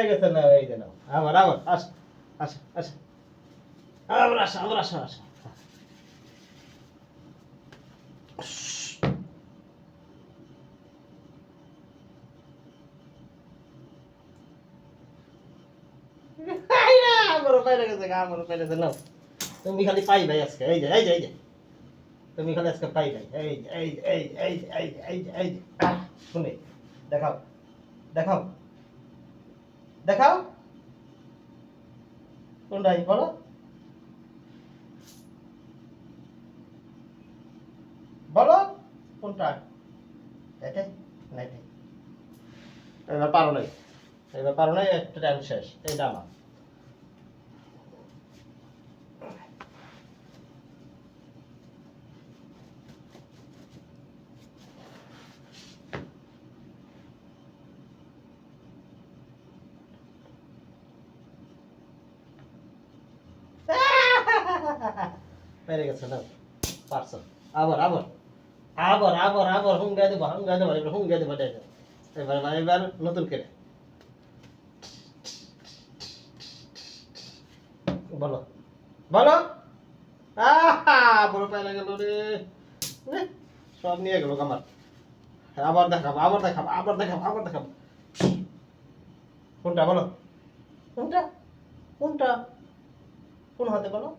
পাইরা গেছে না এই যে নাও আবার আবার আস আস আস আবার আসো আবার আসো আসো আমারও পাইরা গেছে আমারও পাইরা গেছে নাও তুমি খালি পাই ভাই আজকে এই যে এই যে এই যে তুমি খালি আজকে পাই ভাই এই যে, এই যে, এই যে, এই যে, এই যে, এই যে, এই যে, শুনে দেখাও দেখাও দেখাও কোনটাই বলো বলো কোনটা এটাই না এটাই এবার পারো নাই এবার পারো নাই একটা টাইম শেষ এইটা আমার পেরে গেছে না পারছো আবার আবার আবার আবার আবার হুঙ্গা দেবো এবার হুঙ্গা দেবো এবার এবার এবার নতুন করে বলো বলো বড় পাইলা গেল রে নে, সব নিয়ে গেল আমার আবার দেখাবো আবার দেখাবো আবার দেখাবো আবার দেখাবো কোনটা বলো কোনটা কোনটা কোন হাতে বলো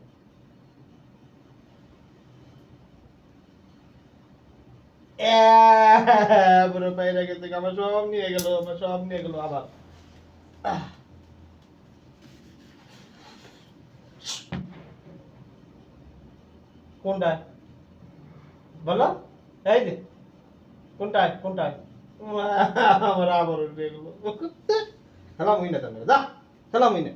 বড় পাইলা গেছে আমার সব নিয়ে গেল আমার সব নিয়ে গেল আবার আহ, কোনটা বলো এই যে কোনটায় কোনটায় আমার আবার উঠে গেল খেলাম হই না তাহলে যা খেলাম হই না